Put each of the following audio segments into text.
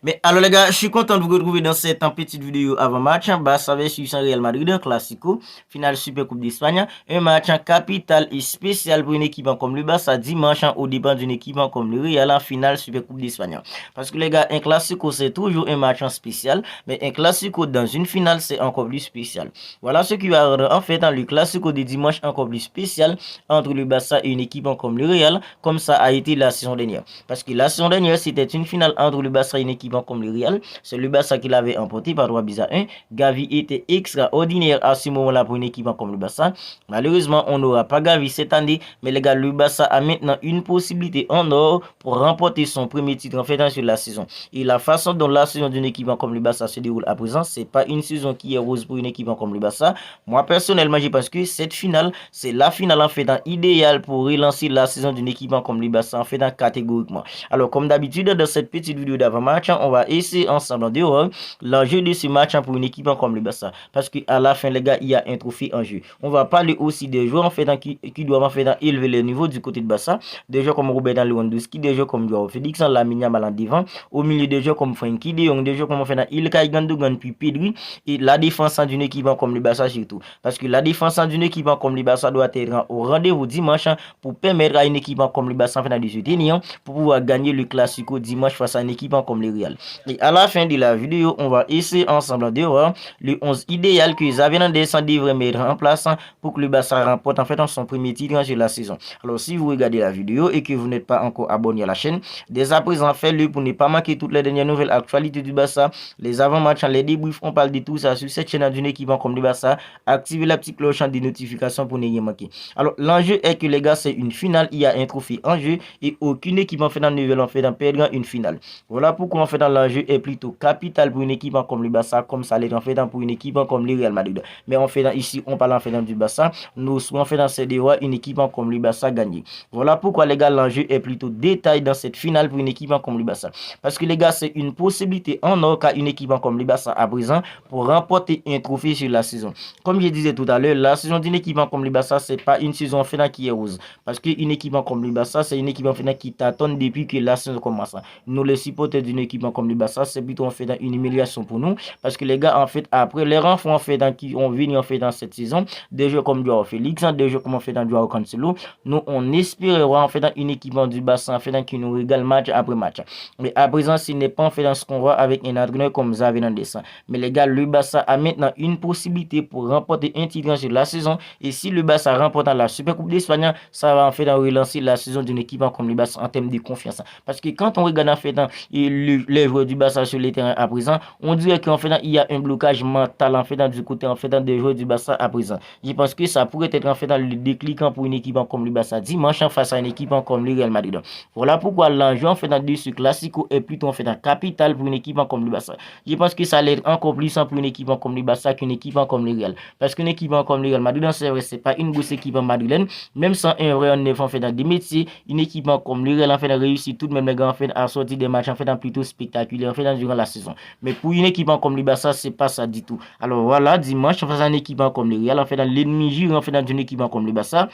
Mais alors les gars, je suis content de vous retrouver dans cette petite vidéo avant match. Barça versus Real Madrid, un classico, finale Super Coupe d'Espagne. Un match en capital et spécial pour une équipe comme le Barça dimanche au dépend d'une équipe comme le Real en finale Super Coupe d'Espagne. Parce que les gars, un classico c'est toujours un match en spécial, mais un classico dans une finale c'est encore plus spécial. Voilà ce qui va rendre en fait dans le classico de dimanche encore plus spécial entre le Barça et une équipe comme le Real, comme ça a été la saison dernière. Parce que la saison dernière c'était une finale entre le Barça et une équipe comme le Real. C'est le Barça qui l'avait emporté par 3 buts à 1. Gavi était extraordinaire à ce moment-là pour une équipe comme le Barça. Malheureusement, on n'aura pas Gavi cette année, mais les gars, le Barça a maintenant une possibilité en or pour remporter son premier titre en fait sur la saison. Et la façon dont la saison d'une équipe comme le Barça se déroule à présent, c'est pas une saison qui est rose pour une équipe comme le Barça. Moi, personnellement, je pense que cette finale, c'est la finale en fait idéale pour relancer la saison d'une équipe comme le Barça en fait catégoriquement. Alors, comme d'habitude, dans cette petite vidéo d'avant-match, on va essayer ensemble de voir l'enjeu de ce match pour une équipe comme le Barça. Parce qu'à la fin, les gars, il y a un trophée en jeu. On va parler aussi des joueurs en fait, qui doivent en fait, élever le niveau du côté de Barça. Des joueurs comme Robert Lewandowski, des joueurs comme Joao Félix, Lamine Yamal en devant. Au milieu, des joueurs comme Frenkie de Jong, des joueurs comme en fait, Ilkay Gundogan puis Pedri. Et la défense d'une équipe comme le Barça surtout. Parce que la défense d'une équipe comme le Barça doit être au rendez-vous dimanche pour permettre à une équipe comme le Barça en fait, de se tenir pour pouvoir gagner le Classico dimanche face à une équipe comme le Real. Et à la fin de la vidéo, on va essayer ensemble de voir le 11 idéal que Xavi Hernandez devrait mettre en place pour que le Barça remporte en fait son premier titre sur la saison. Alors si vous regardez la vidéo et que vous n'êtes pas encore abonné à la chaîne, dès à présent faites-le pour ne pas manquer toutes les dernières nouvelles actualités du Barça, les avant-matchs, les débriefs, on parle de tout ça sur cette chaîne d'une équipe comme le Barça. Activez la petite cloche des notifications pour ne rien manquer. Alors l'enjeu est que les gars, c'est une finale, il y a un trophée en jeu et aucune équipe en fait ne veut en fait perdre une finale. Voilà pourquoi en fait l'enjeu est plutôt capital pour une équipe comme le Barça, comme ça l'est en fait pour une équipe comme le Real Madrid. Mais en fait ici, on parle en fait du Barça, nous sommes en fait dans cette dérois une équipe comme le Barça gagner. Voilà pourquoi les gars, l'enjeu est plutôt détaillé dans cette finale pour une équipe comme le Barça. Parce que les gars, c'est une possibilité en or qu'à une équipe comme le Barça à présent pour remporter un trophée sur la saison. Comme je disais tout à l'heure, la saison d'une équipe comme le Barça, c'est pas une saison en fait qui est rose. Parce qu'une équipe comme le Barça, c'est une équipe en fait qui t'attend depuis que la saison commence. Nous, les supporters d'une équipe comme le Barça, c'est plutôt en fait une humiliation pour nous. Parce que les gars, en fait, après les renforts en fait qui ont venu en fait dans cette saison, des joueurs comme Joao Félix, des joueurs comme en fait dans Joao Cancelo, nous, on espérera en fait une équipe du Barça en fait qui nous régale match après match. Mais à présent, ce n'est pas en fait dans ce qu'on voit avec un entraîneur comme Xavi Hernandez. Mais les gars, le Barça a maintenant une possibilité pour remporter un titre sur la saison. Et si le Barça remporte la Super Coupe d'Espagne, ça va en fait relancer la saison d'une équipe comme le Barça en termes de confiance. Parce que quand on regarde en fait les joueurs du Barça sur les terrains à présent, on dirait qu'en fait il y a un blocage mental en fait du côté en fait des joueurs du Barça à présent. Je pense que ça pourrait être en fait le déclic pour une équipe comme le Barça dimanche face à une équipe comme le Real Madrid. Voilà pourquoi l'enjeu en fait de ce classico est plutôt en fait capital pour une équipe comme le Barça. Je pense que ça l'aide encore plus pour une équipe comme le Barça qu'une équipe comme le Real. Parce qu'une équipe comme le Real Madrid, c'est vrai, c'est pas une grosse équipe madrilène, même sans un vrai neuf en fait des métiers, une équipe comme le Real en fait réussit tout de même les gars en fait à sortir des matchs en fait plutôt spectaculaires en fait durant la saison. Mais pour une équipe comme le Barça, c'est pas ça du tout. Alors voilà, dimanche face à une équipe comme le Real en fait l'ennemi jure en fait d'une équipe comme le Barça.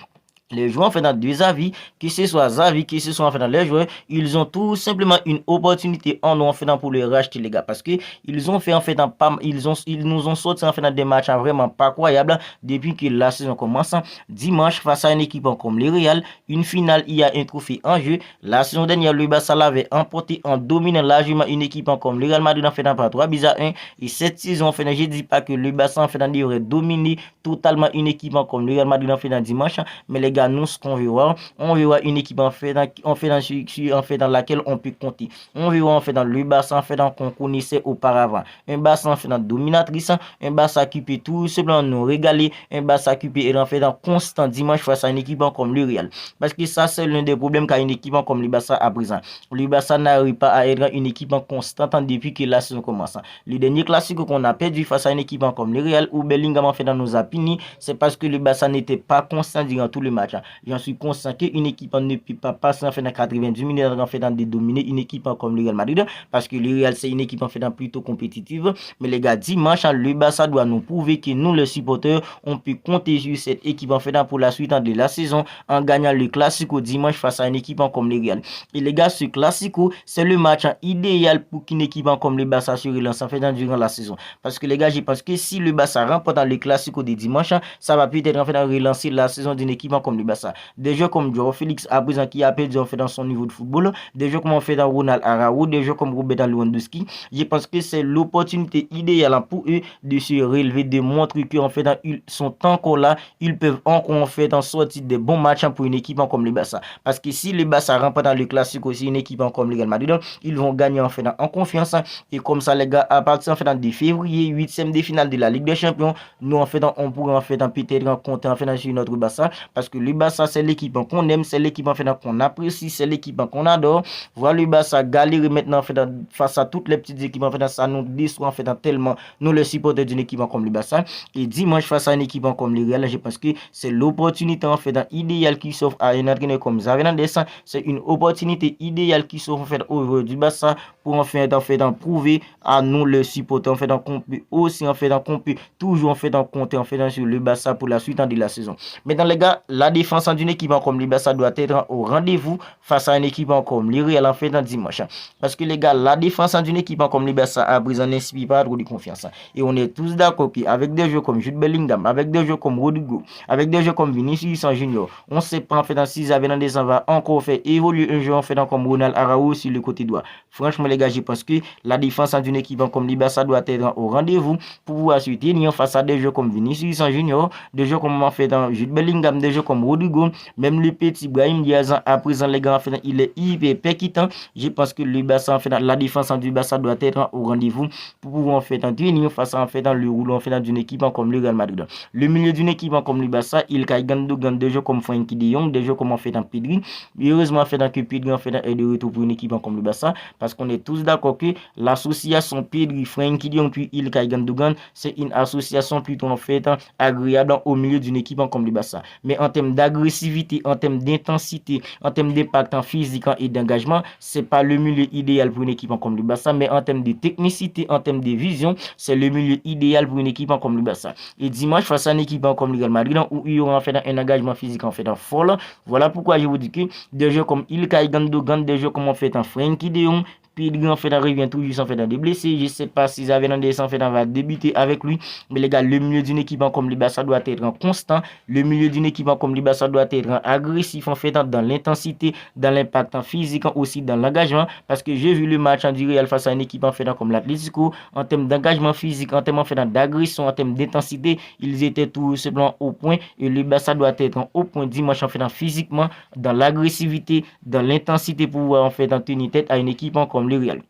Les joueurs en fait dans deux avis, que ce soit Xavi, que ce soit en fait dans les joueurs, ils ont tout simplement une opportunité en nous en fait pour les racheter les gars, parce que ils ont fait en fait ils nous ont sorti en fait dans des matchs vraiment pas croyables depuis que la saison commence. Dimanche face à une équipe comme le Real, une finale, il y a un trophée en jeu. La saison dernière, le Barça l'avait emporté en dominant largement une équipe comme le Real Madrid en fait par 3 buts à 1. Et cette saison en fait, je dis pas que le Barça en fait devrait dominer totalement une équipe comme le Real Madrid en fait dimanche, mais les gars, nous ce qu'on verra, on verra une équipe en fait dans laquelle on peut compter. On verra en fait dans le Barça en fait qu'on connaissait auparavant. Un Barça en fait dans dominatrice, un Barça qui peut tout simplement nous régaler, un Barça qui peut être en fait dans constant dimanche face à une équipe comme le Real. Parce que ça c'est l'un des problèmes qu'a une équipe comme le Barça à présent. Le Barça n'arrive pas à être une équipe constante depuis que la saison commence. Le dernier classique qu'on a perdu face à une équipe comme le Real où Bellingham en fait dans nos apini, c'est parce que le Barça n'était pas constant durant tout le match. match. J'en suis conscient qu'une équipe ne peut pas passer en fait dans 90 minutes en fait de dominer une équipe comme le Real Madrid, parce que le Real c'est une équipe en fait plutôt compétitive. Mais les gars, dimanche, le Barça doit nous prouver que nous, les supporters, on peut compter sur cette équipe en fait pour la suite de la saison en gagnant le Classico dimanche face à une équipe comme le Real. Et les gars, ce Classico, c'est le match idéal pour qu'une équipe comme le Barça se relance en fait durant la saison. Parce que les gars, je pense que si le Barça remporte dans le Classico de dimanche, ça va peut-être en fait relancer la saison d'une équipe comme le Barça. Des joueurs comme Joao Félix à présent qui a perdu en fait dans son niveau de football, des joueurs comme on fait dans Ronald Araujo, des joueurs comme Robert Lewandowski, je pense que c'est l'opportunité idéale pour eux de se relever, de montrer qu'en fait ils sont encore là, ils peuvent encore en fait en sortir des bons matchs pour une équipe comme le Barça. Parce que si le Barça remporte dans le Classico aussi une équipe comme le Real Madrid, ils vont gagner en fait en confiance. Et comme ça les gars, à partir en fait de février, 8e de finale de la Ligue des Champions, nous en fait on pourra en fait peut-être compter en fait sur notre Barça, parce que le Barça c'est l'équipe qu'on aime, c'est l'équipe en fait qu'on apprécie, c'est l'équipe qu'on adore. Voilà le Barça galérer maintenant en fait face à toutes les petites équipes en fait, ça nous déçoit en fait tellement nous les supporters d'une équipe comme le Barça. Et dimanche face à une équipe comme le Real, je pense que c'est l'opportunité en fait idéale qui s'offre à un entraîneur comme Xavi Hernandez. C'est une opportunité idéale qui s'offre en fait au du Barça pour en fait prouver à nous les supporters en fait qu'on peut aussi en fait qu'on peut toujours en fait compter en fait sur le Barça pour la suite de la saison. Maintenant les gars, la défense d'une équipe comme le Barça doit être au rendez-vous face à une équipe comme le Real en fait dimanche. Parce que les gars, la défense d'une équipe comme le Barça à présent n'inspire pas trop de confiance. Et on est tous d'accord qu'avec des joueurs comme Jude Bellingham, avec des joueurs comme Rodrigo, avec des joueurs comme Vinicius Junior, on ne sait pas en fait si Xavi Hernandez va encore faire évoluer un joueur en fait comme Ronald Araujo sur le côté droit. Franchement les gars, je pense que la défense d'une équipe comme le Barça doit être au rendez-vous pour pouvoir se tenir face à des joueurs comme Vinicius Junior, des joueurs comme en fait Jude Bellingham, des joueurs comme Rodrigo, même le petit Brahim Diaz à présent les gars en fait il est hyper percutant. Je pense que le Barça en fait la défense du Barça doit être au rendez-vous pour pouvoir en fait tenir face à en fait le rouleau en fait d'une équipe comme le Real Madrid. Le milieu d'une équipe comme le Barça, il a des joueurs comme Frenkie de Jong, des joueurs comme en fait Pedri. Heureusement en fait que Pedri en fait est de retour pour une équipe comme le Barça, parce qu'on est tous d'accord que l'association Pedri, Frenkie de Jong puis Ilkay Gundogan, c'est une association plutôt en fait agréable au milieu d'une équipe comme le Barça. Mais en termes d'agressivité, en termes d'intensité, en termes d'impact en physique et d'engagement, c'est pas le milieu idéal pour une équipe comme le Barça, mais en termes de technicité, en termes de vision, c'est le milieu idéal pour une équipe comme le Barça. Et dimanche, face à une équipe comme le Real Madrid, où il y aura en fait un engagement physique en fait fort, voilà pourquoi je vous dis que des jeux comme Ilkay Gundogan, des jeux comme en fait Frenkie de Jong, Pedri en fait revient toujours en fait des blessés. Je sais pas si Xavi Hernandez en fait va débuter avec lui, mais les gars, le milieu d'une équipe comme le Barça doit être constant. Le milieu d'une équipe comme le Barça doit être agressif en fait dans l'intensité, dans l'impact physique, aussi dans l'engagement, parce que j'ai vu le match en du Real face à une équipe en fait comme l'Atlético, en termes d'engagement physique, en termes en fait d'agression, en termes d'intensité, ils étaient tout simplement au point, et le Barça doit être au point dimanche en fait physiquement, dans l'agressivité, dans l'intensité pour pouvoir en fait tenir tête à une équipe comme le Real.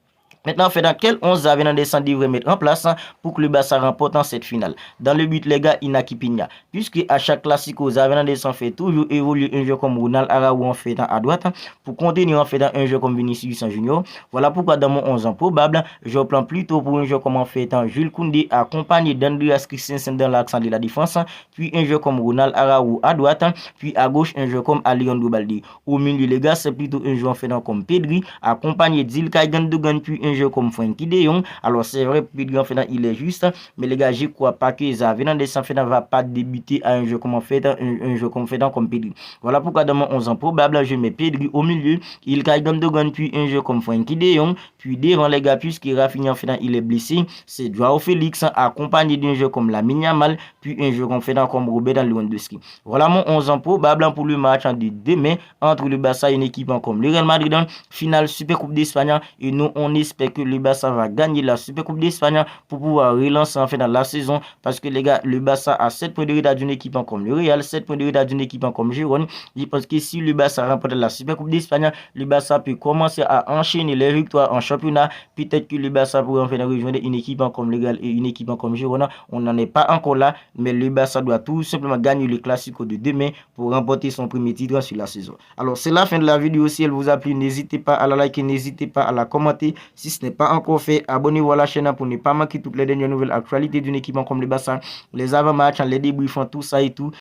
Maintenant, fait dans quel 11 Xavi Hernandez devrait mettre en place pour que le Barça remporte cette finale. Dans le but, les gars, Inaki Pina. Puisque à chaque classico, Xavi Hernandez fait toujours évoluer un jeu comme Ronald Araujo en fait à droite pour contenir en fait un jeu comme Vinicius Junior. Voilà pourquoi dans mon 11 ans probable, je prends plutôt pour un jeu comme en fait Jules Koundé accompagné d'Andreas Christensen dans l'accent de la défense, puis un jeu comme Ronald Araujo à droite, puis à gauche un jeu comme Alejandro Balde. Au milieu, les gars, c'est plutôt un jeu en fait comme Pedri accompagné d'Ilkay Gundogan, puis un jeu comme Frenkie de Jong. Alors c'est vrai, Pedri en fait il est juste, mais les gars, je crois pas que Xavi Hernandez en fait va pas débuter à un jeu comme en fait un jeu comme fait comme Pedri. Voilà pourquoi dans mon 11 ans probable, je mets Pedri au milieu, Ilkay Gundogan, puis un jeu comme Frenkie de Jong, puis devant les gars, puisque Rafinha en fait il est blessé, c'est Joao Félix accompagné d'un jeu comme Lamine Yamal, puis un jeu comme fait comme Robert Lewandowski. Voilà mon 11 ans probable pour le match de demain entre le Barça et une équipe comme le Real Madrid, finale Super Coupe d'Espagne, et nous on espère que le Barça va gagner la Super Coupe d'Espagne pour pouvoir relancer en fait dans la saison, parce que les gars, le Barça a 7 points de retard d'une équipe comme le Real, 7 points de retard d'une équipe comme Girona. Je pense que si le Barça remporte la Super Coupe d'Espagne, le Barça peut commencer à enchaîner les victoires en championnat. Peut-être que le Barça pourrait en fait rejoindre une équipe comme le Real et une équipe comme Girona. On n'en est pas encore là, mais le Barça doit tout simplement gagner le Classico de demain pour remporter son premier titre sur la saison. Alors c'est la fin de la vidéo. Si elle vous a plu, n'hésitez pas à la liker, n'hésitez pas à la commenter. Si ce n'est pas encore fait, abonnez-vous à la chaîne pour ne pas manquer toutes les dernières nouvelles actualités d'une équipe comme le Barça, les avant-matchs, les débriefs, tout ça et tout.